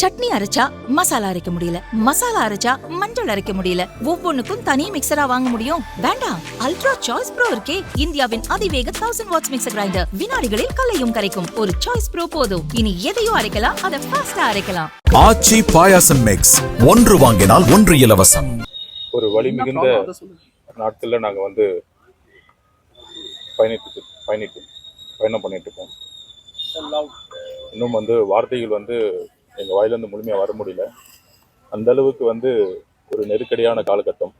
சட்னி அரைச்சா மசாலா அரைக்க முடியல, மசாலா அரைச்சா மஞ்சள் அரைக்க முடியல, ஒவ்வொன்னுக்கும் தனி மிக்சரா வாங்க முடியும்? வேண்டாம், அல்ட்ரா சாய்ஸ் ப்ரோ இருக்கே, இந்தியாவின் அதிவேக 1000 வாட்ஸ் மிக்சர் கிரைண்டர், வினாடிகளில் கல்லையும் கரைக்கும் ஒரு சாய்ஸ் ப்ரோ போதும். இனி எதையும் அரைக்கலாம், அதை ஃபாஸ்டா அரைக்கலாம். ஆச்சி பாயாசம் மிக்ஸ், ஒன்று வாங்கினால் ஒன்று இலவசம். ஒரு வழி மிகுந்த நாட்கள்ல நாங்க பயணம் பண்ணிட்டு இருக்கோம். இன்னும் வார்த்தைகள் எங்கள் வாயிலேருந்து முழுமையாக வர முடியல. அந்த அளவுக்கு ஒரு நெருக்கடியான காலகட்டம்.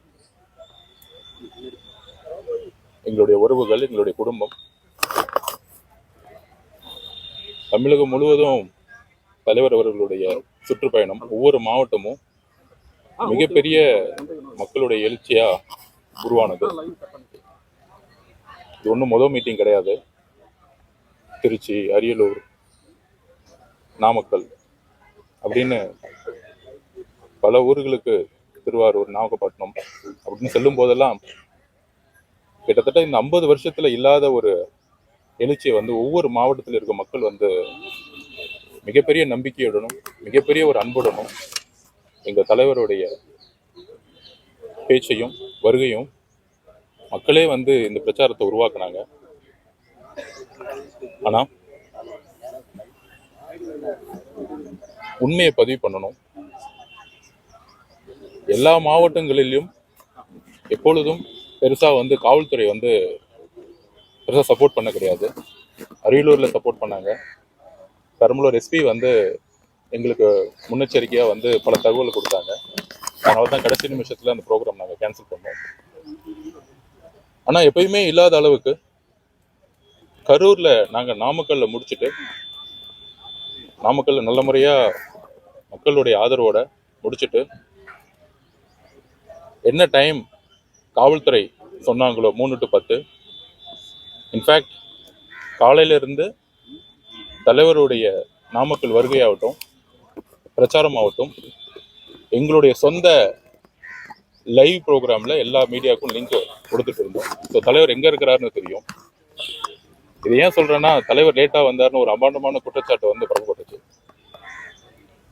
எங்களுடைய உறவுகள், எங்களுடைய குடும்பம், தமிழகம் முழுவதும் தலைவர் அவர்களுடைய சுற்றுப்பயணம், ஒவ்வொரு மாவட்டமும் மிகப்பெரிய மக்களுடைய எழுச்சியா உருவானது. இது ஒன்றும் முதல் மீட்டிங் கிடையாது. திருச்சி, அரியலூர், நாமக்கல் அப்படின்னு பல ஊர்களுக்கு, திருவாரூர், நாகப்பட்டினம் அப்படின்னு செல்லும் போதெல்லாம் கிட்டத்தட்ட இந்த 50 வருஷத்துல இல்லாத ஒரு எழுச்சியை ஒவ்வொரு மாவட்டத்தில் இருக்க மக்கள் மிகப்பெரிய நம்பிக்கையுடனும் மிகப்பெரிய ஒரு அன்புடனும் எங்க தலைவருடைய பேச்சையும் வருகையும் மக்களே இந்த பிரச்சாரத்தை உருவாக்குனாங்க. ஆனா உண்மையை பதிவு பண்ணணும். எல்லா மாவட்டங்களிலும் எப்பொழுதும் பெருசா காவல்துறை பெருசா சப்போர்ட் பண்ண கிடையாது. அரியலூர்ல சப்போர்ட் பண்ணாங்க. பெரம்பலூர் எஸ்பி எங்களுக்கு முன்னெச்சரிக்கையா பல தகவல் கொடுத்தாங்க. அதனால தான் கடைசி நிமிஷத்துல அந்த ப்ரோக்ராம் நாங்கள் கேன்சல் பண்ணோம். ஆனா எப்பயுமே இல்லாத அளவுக்கு கரூர்ல நாங்க நாமக்கல்ல முடிச்சுட்டு, நாமக்கல்ல நல்ல முறையா மக்களுடைய ஆதரவோட முடிச்சுட்டு, என்ன டைம் காவல்துறை சொன்னாங்களோ 3 to 10, இன்ஃபேக்ட் காலையில இருந்து தலைவருடைய நாமக்கல் வருகையாகட்டும், பிரச்சாரம் ஆகட்டும், எங்களுடைய சொந்த லைவ் ப்ரோக்ராம்ல எல்லா மீடியாவுக்கும் லிங்க் கொடுத்துட்டு இருந்தோம். ஸோ தலைவர் எங்க இருக்கிறாருன்னு தெரியும். இது ஏன் சொல்றேன்னா, தலைவர் லேட்டா வந்தாருன்னு ஒரு அபாண்டமான குற்றச்சாட்டு பரப்பப்பட்டுச்சு.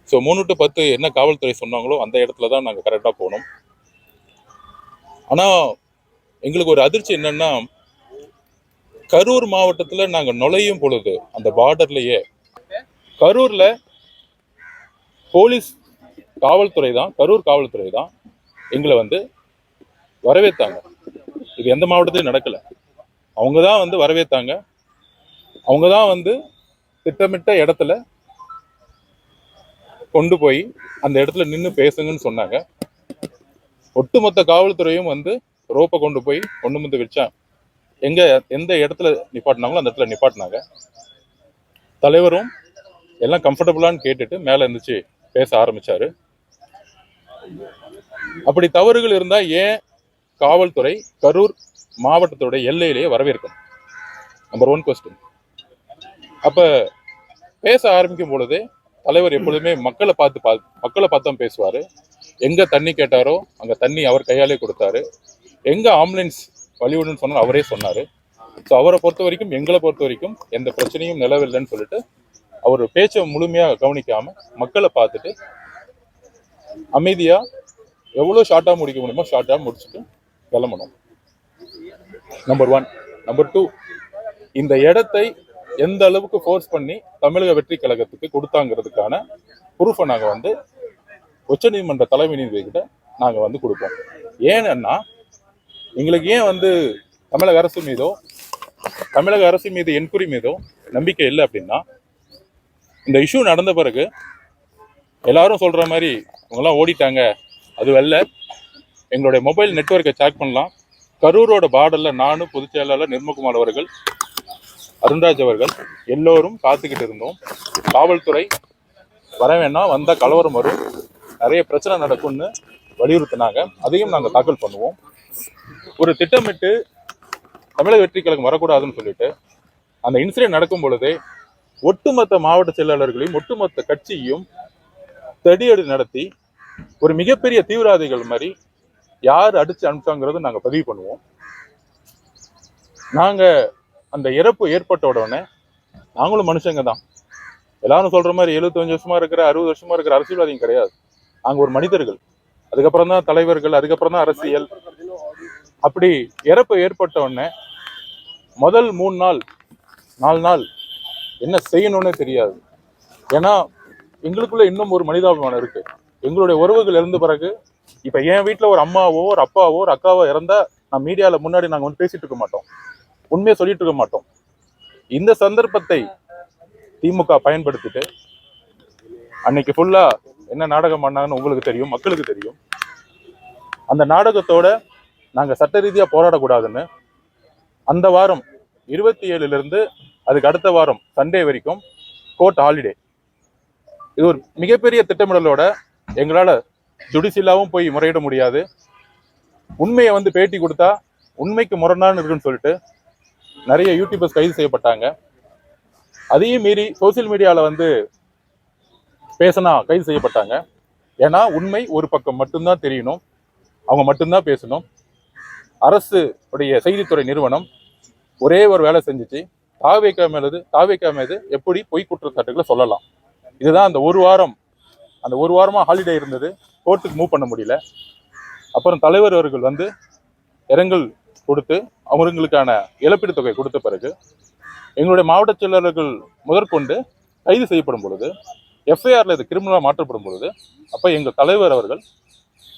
ஸோ 3 to 10 என்ன காவல்துறை சொன்னாங்களோ அந்த இடத்துல தான் நாங்கள் கரெக்டாக போனோம். ஆனால் எங்களுக்கு ஒரு அதிர்ச்சி என்னன்னா, கரூர் மாவட்டத்தில் நாங்கள் நுழையும் பொழுது அந்த பார்டர்லேயே கரூரில் போலீஸ் காவல்துறை தான், கரூர் காவல்துறை தான் எங்களை வரவேற்றாங்க. இது எந்த மாவட்டத்திலையும் நடக்கலை. அவங்க தான் வரவேற்றாங்க. அவங்க தான் திட்டமிட்ட இடத்துல கொண்டு போய் அந்த இடத்துல நின்று பேசுங்கன்னு சொன்னாங்க. ஒட்டுமொத்த காவல்துறையும் ரோப்பை கொண்டு போய் ஒன்று முந்து வச்சா எந்த இடத்துல நிப்பாட்டினாங்களோ அந்த இடத்துல நிப்பாட்டினாங்க. தலைவரும் எல்லாம் கம்ஃபர்டபுளான்னு கேட்டுட்டு மேலே இருந்துச்சு பேச ஆரம்பிச்சாரு. அப்படி தவறுகள் இருந்தா ஏன் காவல்துறை கரூர் மாவட்டத்தோட எல்லையிலேயே வரவேற்கணும்? Number 1 question. அப்ப பேச ஆரம்பிக்கும் பொழுதே தலைவர் எப்பொழுதுமே மக்களை பார்த்து பேசுவாரு. எங்க தண்ணி கேட்டாரோ அங்க தண்ணி அவர் கையாலே கொடுத்தாரு. எங்க ஆம்புலன்ஸ் வழிவிடுன்னு சொன்னாலும் அவரே சொன்னாரு. ஸோ அவரை பொறுத்த வரைக்கும், எங்களை பொறுத்த வரைக்கும் எந்த பிரச்சனையும் நிலவில்லைன்னு சொல்லிட்டு அவர் பேச்சை முழுமையா கவனிக்காம மக்களை பார்த்துட்டு அமைதியா எவ்வளவு ஷார்ட்டா முடிக்க முடியுமோ ஷார்ட்டா முடிச்சுட்டு கிளம்பணும். நம்பர் 1. நம்பர் 2, இந்த இடத்தை எந்த அளவுக்கு ஃபோர்ஸ் பண்ணி தமிழக வெற்றி கழகத்துக்கு கொடுத்தாங்கிறதுக்கான ப்ரூஃபை நாங்கள் உச்சநீதிமன்ற தலைமை நீதிபதி கிட்ட நாங்கள் கொடுப்போம். ஏன்னா எங்களுக்கு ஏன் தமிழக அரசு மீது என்கொயரி மீதோ நம்பிக்கை இல்லை அப்படின்னா, இந்த இஷ்யூ நடந்த பிறகு எல்லாரும் சொல்ற மாதிரி இவங்கெல்லாம் ஓடிட்டாங்க, அது வெல்ல எங்களுடைய மொபைல் நெட்வொர்க்கை சேக் பண்ணலாம். கரூரோட பார்டர்ல நானும் பொதுச் செயலாளர் நிர்மல்குமார் அவர்கள், அருண்ராஜ் அவர்கள் எல்லோரும் காத்துக்கிட்டு இருந்தோம். காவல்துறை வர வேணாம், வந்தா கலவரம் வரும், நிறைய பிரச்சனை நடக்கும்னு வலியுறுத்தினாங்க. அதையும் நாங்கள் தாக்கல் பண்ணுவோம். ஒரு திட்டமிட்டு தமிழக வெற்றி கழகம் வரக்கூடாதுன்னு சொல்லிட்டு அந்த இன்சிடென்ட் நடக்கும் பொழுதே ஒட்டுமொத்த மாவட்ட செயலாளர்களையும் ஒட்டுமொத்த கட்சியையும் தடியடி நடத்தி ஒரு மிகப்பெரிய தீவிரவாதிகள் மாதிரி யார் அடிச்சு அனுப்பிச்சாங்கிறத நாங்கள் பதிவு பண்ணுவோம். நாங்க அந்த இறப்பு ஏற்பட்ட உடனே நாங்களும் மனுஷங்க தான். எல்லாரும் சொல்ற மாதிரி 75 வருஷமா இருக்கிற 60 வருஷமா இருக்கிற அரசியல்வாதியும் கிடையாது. நாங்க ஒரு மனிதர்கள். அதுக்கப்புறம் தான் தலைவர்கள், அதுக்கப்புறம் தான் அரசியல். அப்படி இறப்பு ஏற்பட்ட உடனே முதல் 3 நாள் 4 நாள் என்ன செய்யணும்னு தெரியாது. ஏன்னா எங்களுக்குள்ள இன்னும் ஒரு மனிதாபிமானம் இருக்கு. எங்களுடைய உறவுகள் இறந்த பிறகு இப்ப என் வீட்டுல ஒரு அம்மாவோ ஒரு அப்பாவோ ஒரு அக்காவோ இறந்தா நான் மீடியால முன்னாடி நாங்க வந்து பேசிட்டு இருக்க மாட்டோம், உண்மையை சொல்லிட்டு இருக்க மாட்டோம். இந்த சந்தர்ப்பத்தை திமுக பயன்படுத்திட்டு அன்னைக்கு ஃபுல்லா என்ன நாடகம் பண்ணாங்கன்னு உங்களுக்கு தெரியும், மக்களுக்கு தெரியும். அந்த நாடகத்தோட நாங்க சட்ட ரீதியா போராடக்கூடாதுன்னு அந்த வாரம் 27 இருந்து அதுக்கு அடுத்த வாரம் சண்டே வரைக்கும் கோர்ட் ஹாலிடே. இது ஒரு மிகப்பெரிய திட்டமிடலோட எங்களால ஜுடிஷியலாவும் போய் முறையிட முடியாது. உண்மையை வந்து பேட்டி கொடுத்தா உண்மைக்கு முரணான்னு இருக்குன்னு சொல்லிட்டு நிறைய யூடியூபர்ஸ் கைது செய்யப்பட்டாங்க. அதையும் மீறி சோசியல் மீடியால வந்து பேசினா கைது செய்யப்பட்டாங்க. ஏன்னா உண்மை ஒரு பக்கம் மட்டும்தான் தெரியணும், அவங்க மட்டும்தான் பேசணும். அரசு உடைய செய்தித்துறை நிறுவனம் ஒரே ஒரு வேலை செஞ்சுச்சு, தாவேக்கா மீது எப்படி பொய் குற்றச்சாட்டுகளை சொல்லலாம். இதுதான் அந்த ஒரு வாரமா ஹாலிடே இருந்தது, கோர்ட்டுக்கு மூவ் பண்ண முடியல. அப்புறம் தலைவர் அவர்கள் வந்து இரங்கல் கொடுத்து அவங்களுக்கான இழப்பீடு தொகை கொடுத்த பிறகு எங்களுடைய மாவட்ட செயலாளர்கள் முதற்கொண்டு கைது செய்யப்படும் பொழுது, எஃப்ஐஆர்ல இது கிரிமினலா மாற்றப்படும் பொழுது, அப்ப எங்கள் தலைவர் அவர்கள்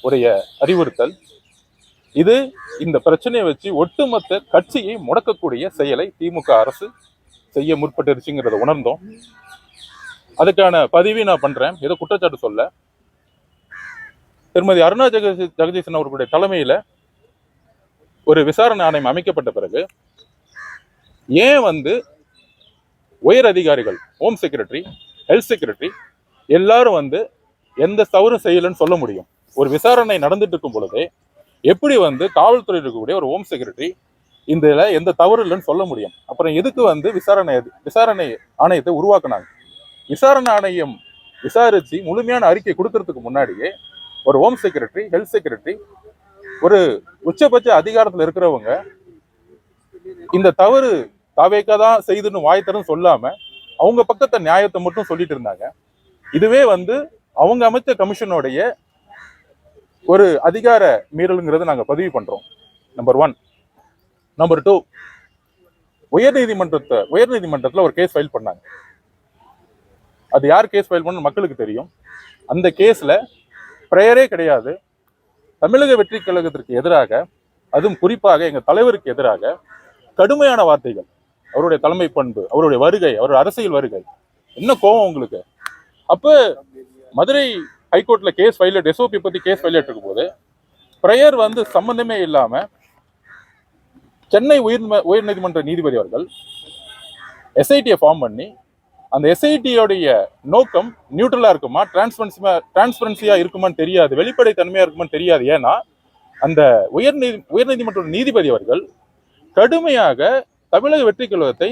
உடைய அறிவுறுத்தல் இது இந்த பிரச்சனையை வச்சு ஒட்டுமொத்த கட்சியை முடக்கக்கூடிய செயலை திமுக அரசு செய்ய முற்பட்டுருச்சுங்கிறத உணர்ந்தோம். அதுக்கான பதிவை நான் பண்றேன். ஏதோ குற்றச்சாட்டு சொல்ல, திருமதி அருணா ஜெகதீசன் அவர்களுடைய தலைமையில ஒரு விசாரணை ஆணையம் அமைக்கப்பட்ட பிறகு ஏன் வந்து உயர் அதிகாரிகள், ஹோம் செக்ரட்டரி, ஹெல்த் செக்ரட்டரி எல்லாரும் வந்து எந்த தவறும் செய்யலன்னு சொல்ல முடியும்? ஒரு விசாரணை நடந்துட்டு இருக்கும் பொழுதே எப்படி வந்து காவல்துறையில் இருக்கக்கூடிய ஒரு ஹோம் செக்ரட்டரி இதுல எந்த தவறு இல்லைன்னு சொல்ல முடியும்? அப்புறம் எதுக்கு வந்து விசாரணை ஆணையத்தை உருவாக்குனாங்க? விசாரணை ஆணையம் விசாரிச்சு முழுமையான அறிக்கை கொடுக்கறதுக்கு முன்னாடியே ஒரு ஹோம் செக்ரட்டரி, ஹெல்த் செக்ரட்டரி, ஒரு உச்சபட்ச அதிகாரத்துல இருக்கிறவங்க இந்த தவறு தாவேக்கா தான் செய்துன்னு வாய்த்தரும் சொல்லாம அவங்க பக்கத்தை நியாயத்தை மட்டும் சொல்லிட்டு இருந்தாங்க. இதுவே வந்து அவங்க அமைச்ச கமிஷனுடைய ஒரு அதிகார மீறலுங்கிறத நாங்க பதிவு பண்றோம். நம்பர் 1. நம்பர் 2, உயர்நீதிமன்றத்துல ஒரு கேஸ் ஃபைல் பண்ணாங்க. அது யார் கேஸ் ஃபைல் பண்ண மக்களுக்கு தெரியும். அந்த கேஸ்ல பிரேயரே கிடையாது. தமிழக வெற்றி கழகத்திற்கு எதிராக, அதுவும் குறிப்பாக எங்க தலைவருக்கு எதிராக கடுமையான வார்த்தைகள், அவருடைய தலைமை பண்பு, அவருடைய வருகை, அவருடைய அரசியல் வருகை, என்ன கோபம் உங்களுக்கு? அப்ப மதுரை ஹைகோர்ட்ல கேஸ் ஃபைல், எஸ்ஓபி பத்தி கேஸ் ஃபைல் இருக்கும் போது பிரேயர் வந்து சம்பந்தமே இல்லாம சென்னை உயர்நீதிமன்ற நீதிபதி அவர்கள் எஸ்ஐடியை ஃபார்ம் பண்ணி, அந்த எஸ்ஐடியோடைய நோக்கம் நியூட்ரலா இருக்குமா, டிரான்ஸ்பரன்சியா இருக்குமான்னு தெரியாது, வெளிப்படை தன்மையா இருக்குமான்னு தெரியாது. ஏன்னா அந்த உயர்நீதிமன்ற நீதிபதி அவர்கள் கடுமையாக தமிழக வெற்றி கழகத்தை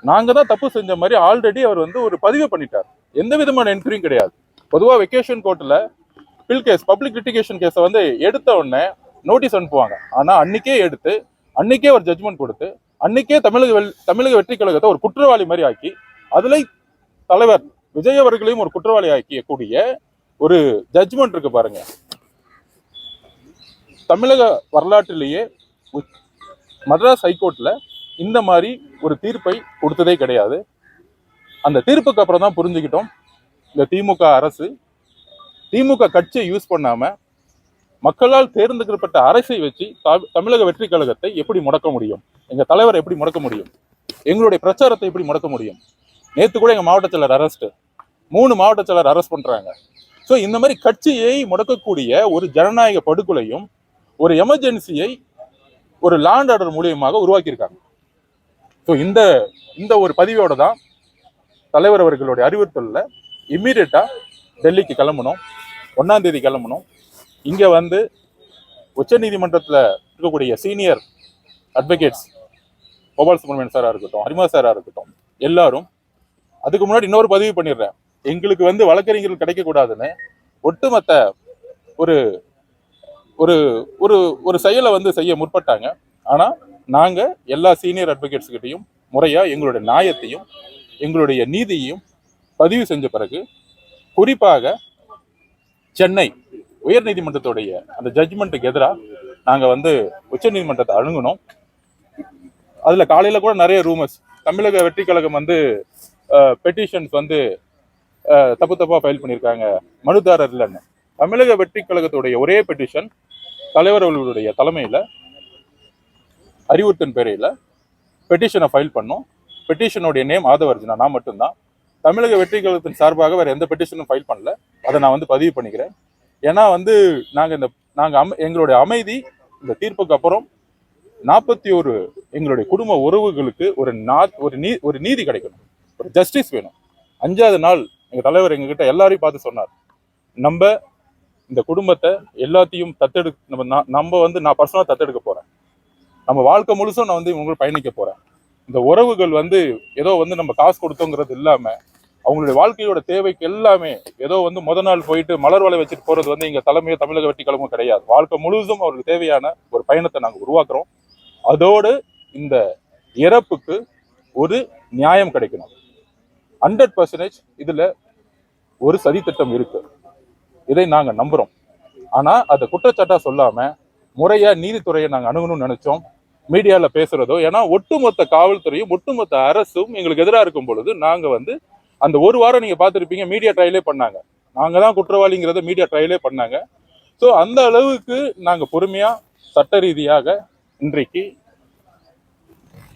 நாங்க தான் தப்பு செஞ்ச மாதிரி ஆல்ரெடி அவர் வந்து ஒரு பதிவு பண்ணிட்டார். எந்த விதமான என்ட்ரியும் கிடையாது. பொதுவாக வெக்கேஷன் கோர்ட்ல பில் கேஸ், பப்ளிக் லிட்டிகேஷன் கேஸை வந்து எடுத்த உடனே நோட்டீஸ் அனுப்புவாங்க. ஆனா அன்னைக்கே எடுத்து, அன்னைக்கே ஒரு ஜட்ஜ்மெண்ட் கொடுத்து, அன்னைக்கே தமிழக வெற்றி கழகத்தை ஒரு குற்றவாளி மாதிரி ஆக்கி, அதுல தலைவர் விஜய் அவர்களையும் ஒரு குற்றவாளி ஆக்கியக்கூடிய ஒரு ஜட்ஜ்மெண்ட் இருக்கு பாருங்க. தமிழக வரலாற்றிலேயே மദ്രാஸ் ஹைகோர்ட்ல இந்த மாதிரி ஒரு தீர்ப்பை கொடுத்ததே கிடையாது. அந்த தீர்ப்புக்கு அப்புறம் தான் புரிஞ்சுக்கிட்டோம், இந்த திமுக அரசு, திமுக கட்சியை யூஸ் பண்ணாம மக்களால் தேர்ந்தெடுக்கப்பட்ட அரசை வச்சு தமிழக வெற்றி கழகத்தை எப்படி முடக்க முடியும், எங்க தலைவரை எப்படி முடக்க முடியும், எங்களுடைய பிரச்சாரத்தை எப்படி முடக்க முடியும். நேற்று கூட எங்க மாவட்ட செயலர் அரெஸ்ட், 3 மாவட்ட செயலர் அரெஸ்ட் பண்றாங்க. ஸோ இந்த மாதிரி கட்சியை முடக்கக்கூடிய ஒரு ஜனநாயக படுகொலையும் ஒரு எமர்ஜென்சியை ஒரு லாண்ட் ஆர்டர் மூலியமாக உருவாக்கியிருக்காங்க. ஸோ இந்த ஒரு பதிவோட தான் தலைவர் அவர்களுடைய அறிவுறுத்தல்ல இம்மீடியட்டா டெல்லிக்கு கிளம்பணும், 1ஆம் தேதி கிளம்பணும். இங்க வந்து உச்ச நீதிமன்றத்தில் இருக்கக்கூடிய சீனியர் அட்வொகேட்ஸ், கோபால் சுப்ரமணியன் சாரா இருக்கட்டும், ஹரிமா சாரா இருக்கட்டும், எல்லாரும், அதுக்கு முன்னாடி இன்னொரு பதிவு பண்ணிடுறேன், எங்களுக்கு வந்து வழக்கறிஞர்கள் கிடைக்கக்கூடாதுன்னு ஒட்டுமொத்த ஒரு ஒரு ஒரு ஒரு செயலை வந்து செய்ய முற்பட்டாங்க. ஆனா நாங்க எல்லா சீனியர் அட்வொகேட்ஸ் கிட்டையும் முறையா எங்களுடைய நியாயத்தையும் எங்களுடைய நீதியையும் பதிவு செஞ்ச பிறகு குறிப்பாக சென்னை உயர்நீதிமன்றத்துடைய அந்த ஜட்ஜ்மெண்ட்டுக்கு எதிராக நாங்கள் வந்து உச்சநீதிமன்றத்தை அணுகணும். அதில் காலையில் கூட நிறைய ரூமர்ஸ், தமிழக வெற்றி கழகம் வந்து பெட்டிஷன்ஸ் வந்து தப்பாக ஃபைல் பண்ணியிருக்காங்க, மனுதாரர் இல்லைன்னு. தமிழக வெற்றி கழகத்துடைய ஒரே பெட்டிஷன் தலைவர் அவர்களுடைய தலைமையில் அறிவுறுத்தின் பேரையில் பெட்டிஷனை ஃபைல் பண்ணோம். பெட்டிஷனுடைய நேம் ஆதவர்ஜுனா, நான் மட்டும்தான். தமிழக வெற்றி கழகத்தின் சார்பாக வேறு எந்த பெட்டிஷனும் ஃபைல் பண்ணல. அதை நான் வந்து பதிவு பண்ணிக்கிறேன். ஏன்னா வந்து நாங்கள் எங்களுடைய அமைதி இந்த தீர்ப்புக்கு அப்புறம் 41 எங்களுடைய குடும்ப உறவுகளுக்கு ஒரு நீதி கிடைக்கணும், ஒரு ஜஸ்டிஸ் வேணும். 5வது நாள் எங்கள் தலைவர் எங்ககிட்ட எல்லாரையும் பார்த்து சொன்னார், நம்ம இந்த குடும்பத்தை எல்லாத்தையும் நான் பர்சனலாக தத்தெடுக்க போகிறேன். நம்ம வாழ்க்கை முழுசும் நான் வந்து இவங்களுக்கு பயணிக்க போகிறேன். இந்த உறவுகள் வந்து ஏதோ வந்து நம்ம காசு கொடுத்தோங்கிறது இல்லாமல் அவங்களுடைய வாழ்க்கையோட தேவைக்கு எல்லாமே ஏதோ வந்து நாள் போயிட்டு மலர் வலை வச்சுட்டு போகிறது வந்து எங்கள் தலைமையோ தமிழக வெற்றி கழகமும் கிடையாது. வாழ்க்கை முழுவதும் அவருக்கு தேவையான ஒரு பயணத்தை நாங்கள் உருவாக்குறோம். அதோடு இந்த இறப்புக்கு ஒரு நியாயம் கிடைக்கணும். 100% இதில் ஒரு சதித்திட்டம் இருக்கு, இதை நாங்கள் நம்புகிறோம். ஆனால் அதை குற்றச்சாட்டாக சொல்லாமல் முறையாக நீதித்துறையை நாங்கள் அணுகணும்னு நினச்சோம். மீடியாவில் பேசுகிறதோ, ஏன்னா ஒட்டுமொத்த காவல்துறையும் ஒட்டுமொத்த அரசும் எங்களுக்கு எதிராக இருக்கும் பொழுது நாங்கள் வந்து அந்த ஒரு வாரம் நீங்கள் பார்த்துருப்பீங்க, மீடியா ட்ரையலே பண்ணாங்க. நாங்கள் தான் குற்றவாளிங்கிறத மீடியா ட்ரையலே பண்ணாங்க. ஸோ அந்த அளவுக்கு நாங்கள் பொறுமையாக சட்ட ரீதியாக இன்றைக்கு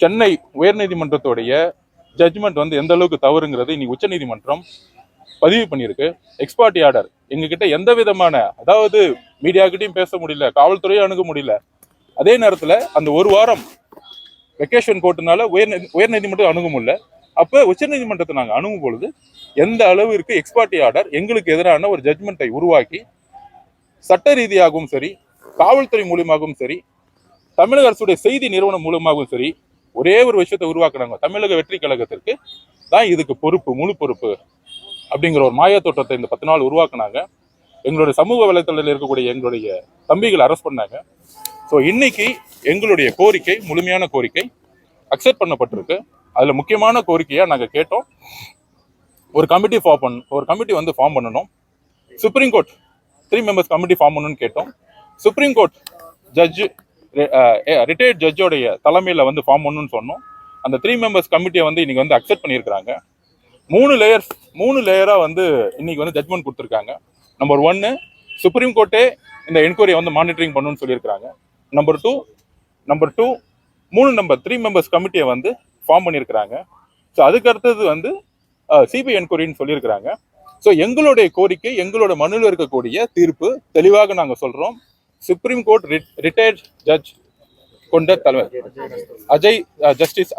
சென்னை உயர்நீதிமன்றத்துடைய ஜட்ஜ்மெண்ட் வந்து எந்த அளவுக்கு தவறுங்கிறது இன்னைக்கு உச்சநீதிமன்றம் பதிவு பண்ணியிருக்கு. எக்ஸ்பார்ட்டி ஆர்டர் எங்ககிட்ட எந்த விதமான, அதாவது மீடியாக்கிட்டையும் பேச முடியல, காவல்துறையும் அணுக முடியல. அதே நேரத்தில் அந்த ஒரு வாரம் வெக்கேஷன் போட்டனால உயர்நீதிமன்றம் அணுக முடியல. அப்போ உச்சநீதிமன்றத்தை நாங்கள் அணுகும் பொழுது எந்த அளவிற்கு எக்ஸ்பார்ட்டி ஆர்டர் எங்களுக்கு எதிரான ஒரு ஜட்ஜ்மெண்ட்டை உருவாக்கி சட்ட ரீதியாகவும் சரி, காவல்துறை மூலியமாகவும் சரி, தமிழக அரசுடைய செய்தி நிறுவனம் மூலமாகவும் சரி, ஒரே ஒரு விஷயத்தை உருவாக்குறாங்க, தமிழக வெற்றி கழகத்திற்கு தான் இதுக்கு பொறுப்பு, முழு பொறுப்பு அப்படிங்கிற ஒரு மாய தோற்றத்தை இந்த 10 நாள் உருவாக்குனாங்க. எங்களுடைய சமூக வலைத்தளத்தில் இருக்கக்கூடிய எங்களுடைய தம்பிகளை அரெஸ்ட் பண்ணாங்க. ஸோ இன்னைக்கு எங்களுடைய கோரிக்கை, முழுமையான கோரிக்கை அக்செப்ட் பண்ணப்பட்டிருக்கு. அதில் முக்கியமான கோரிக்கையாக நாங்கள் கேட்டோம், ஒரு கமிட்டி வந்து ஃபார்ம் பண்ணணும். Supreme court 3 members committee form பண்ணணும்னு கேட்டோம். சுப்ரீம் கோர்ட் ஜட்ஜு ரிட்டையர்ட் ஜட்ஜோடைய தலைமையில் வந்து ஃபார்ம் பண்ணணும்னு சொன்னோம். அந்த 3 மெம்பர்ஸ் கமிட்டியை வந்து இன்னைக்கு வந்து அக்செப்ட் பண்ணியிருக்கிறாங்க. 3 லேயராக வந்து இன்னைக்கு வந்து ஜட்மெண்ட் கொடுத்துருக்காங்க. நம்பர் 1, சுப்ரீம் கோர்ட்டே இந்த என்கொயரியை வந்து மானிட்டரிங் பண்ணணும்னு சொல்லியிருக்கிறாங்க. நம்பர் 2, 3 மெம்பர்ஸ் கமிட்டியை வந்து ஃபார்ம் பண்ணியிருக்கிறாங்க. ஸோ அதுக்கு அடுத்தது வந்து சிபிஐ என்கொயரின்னு சொல்லியிருக்கிறாங்க. ஸோ எங்களுடைய கோரிக்கை, எங்களோட மனுவில் இருக்கக்கூடிய தீர்ப்பு தெளிவாக நாங்கள் சொல்கிறோம். சுப்ரீம் கோர்ட் ரிட்டையர்ட் ஜட்ஜ் கொண்ட தலைவர் ஜஸ்டிஸ்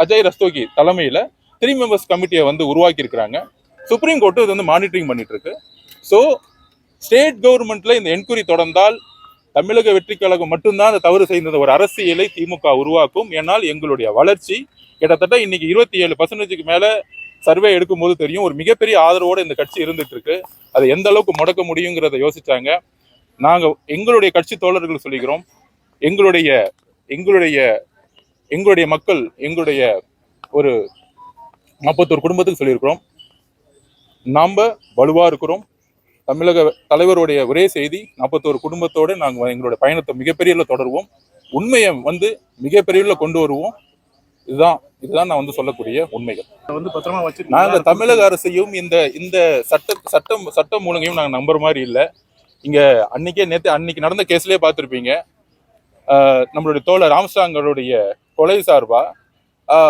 அஜய் ரஸ்தோகி தலைமையில் 3 மெம்பர்ஸ் கமிட்டியை வந்து உருவாக்கி இருக்கிறாங்க. சுப்ரீம் கோர்ட்டு இது வந்து மானிட்டரிங் பண்ணிட்டு இருக்கு. ஸோ ஸ்டேட் கவர்மெண்ட்ல இந்த என்கொயரி தொடர்ந்தால் தமிழக வெற்றி கழகம் மட்டும்தான் அந்த தவறு செய்த ஒரு அரசியலை திமுக உருவாக்கும். ஏன்னால் எங்களுடைய வளர்ச்சி கிட்டத்தட்ட இன்னைக்கு 27% மேல சர்வே எடுக்கும் போது தெரியும், ஒரு மிகப்பெரிய ஆதரவோடு இந்த கட்சி இருந்துட்டு இருக்கு. அதை எந்த அளவுக்கு முடக்க முடியுங்கிறத யோசிச்சாங்க. நாங்கள் எங்களுடைய கட்சி தோழர்கள் சொல்லிக்கிறோம், எங்களுடைய மக்கள், எங்களுடைய ஒரு 41 குடும்பத்துக்கு சொல்லியிருக்கிறோம், நாம் வலுவாக இருக்கிறோம். தமிழக தலைவருடைய ஒரே செய்தி, 41 குடும்பத்தோடு நாங்கள் எங்களுடைய பயணத்தை மிகப்பெரிய தொடருவோம், உண்மையை வந்து மிகப்பெரிய கொண்டு வருவோம். இதுதான் நான் வந்து சொல்லக்கூடிய உண்மைகள். வந்து பத்திரமா வச்சு நாங்கள் தமிழக அரசையும் இந்த சட்டம் மூலங்கையும் நாங்கள் நம்புற மாதிரி இல்லை. இங்க அன்னைக்கு நடந்த கேஸ்லயே பார்த்துருப்பீங்க, நம்மளுடைய தோழர் ராமசாங்கருடைய கொலை சார்பா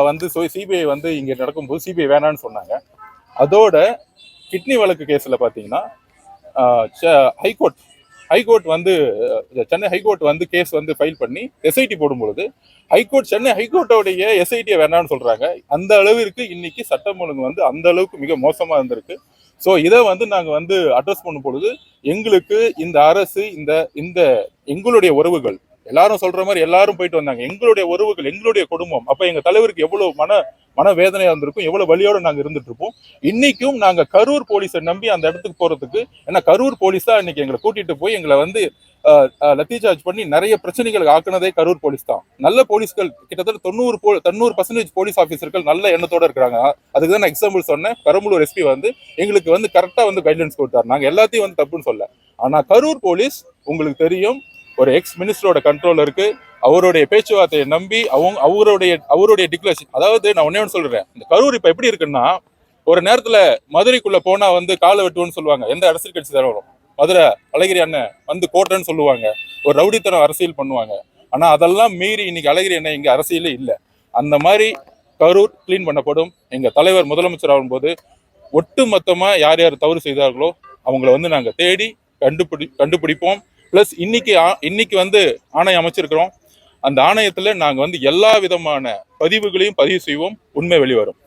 வந்து சிபிஐ வந்து இங்க நடக்கும்போது சிபிஐ வேணான்னு சொன்னாங்க. அதோட கிட்னி வழக்கு கேஸ்ல பாத்தீங்கன்னா ஹைகோர்ட் வந்து சென்னை ஹைகோர்ட் வந்து கேஸ் வந்து ஃபைல் பண்ணி எஸ்ஐடி போடும்பொழுது சென்னை ஹைகோர்ட்டோடைய எஸ்ஐடியை வேணாம்னு சொல்றாங்க. அந்த அளவிற்கு இன்னைக்கு சட்டம் ஒழுங்கு வந்து அந்த அளவுக்கு மிக மோசமா இருந்திருக்கு. ஸோ இதை வந்து நாங்கள் வந்து அட்ரஸ் பண்ணும் பொழுது எங்களுக்கு இந்த அரசு இந்த எங்களுடைய உறவுகள் எல்லாரும் சொல்ற மாதிரி எல்லாரும் போயிட்டு வந்தாங்க. எங்களுடைய உறவுகள், எங்களுடைய குடும்பம். அப்ப எங்க தலைவருக்கு எவ்வளவு மன வேதனையா இருந்திருக்கும், எவ்வளவு வலியோட நாங்க இருந்துட்டு இருப்போம். இன்னைக்கும் நாங்க கரூர் போலீஸை நம்பி அந்த இடத்துக்கு போறதுக்கு, ஏன்னா கரூர் போலீஸ் தான் இன்னைக்கு எங்களை கூட்டிட்டு போய் எங்களை வந்து லத்தி சார்ஜ் பண்ணி நிறைய பிரச்சனைகளுக்கு ஆக்குனதே கரூர் போலீஸ் தான். நல்ல போலீஸ்கள் கிட்டத்தட்ட 90% போலீஸ் ஆபீசர்கள் நல்ல எண்ணத்தோட இருக்கிறாங்க. அதுக்கு தான் நான் எக்ஸாம்பிள் சொன்னேன். பெரம்பலூர் எஸ்பி வந்து எங்களுக்கு வந்து கரெக்டா வந்து கைட்லைன்ஸ் கொடுத்தாரு. நாங்க எல்லாத்தையும் வந்து தப்புன்னு சொல்ல. ஆனா கரூர் போலீஸ் உங்களுக்கு தெரியும், ஒரு எக்ஸ் மினிஸ்டரோட கண்ட்ரோல் இருக்கு. அவருடைய பேச்சுவார்த்தையை நம்பி அவருடைய டிக்ளரேஷன். அதாவது நான் ஒன்னே ஒன்று சொல்றேன், இந்த கரூர் இப்ப எப்படி இருக்குன்னா, ஒரு நேரத்துல மதுரைக்குள்ள போனா வந்து காலை வெட்டுவோன்னு சொல்லுவாங்க. எந்த அரசியல் கட்சி தலைவரும் மதுரை அழகிரி அண்ணன் வந்து கோட்டைன்னு சொல்லுவாங்க. ஒரு ரவுடித்தனம் அரசியல் பண்ணுவாங்க. ஆனா அதெல்லாம் மீறி இன்னைக்கு அழகிரி அண்ணன் இங்க அரசியலே இல்லை. அந்த மாதிரி கரூர் கிளீன் பண்ணப்படும். எங்க தலைவர் முதலமைச்சர் ஆகும்போது ஒட்டு மொத்தமா யார் யார் தவறு செய்தார்களோ அவங்கள வந்து நாங்க தேடி கண்டுபிடிப்போம். பிளஸ் இன்னைக்கு வந்து ஆணையம் அமைச்சிருக்கிறோம். அந்த ஆணையத்துல நாங்க வந்து எல்லா விதமான பதிவுகளையும் பதிவு செய்வோம். உண்மை வெளிவரும்.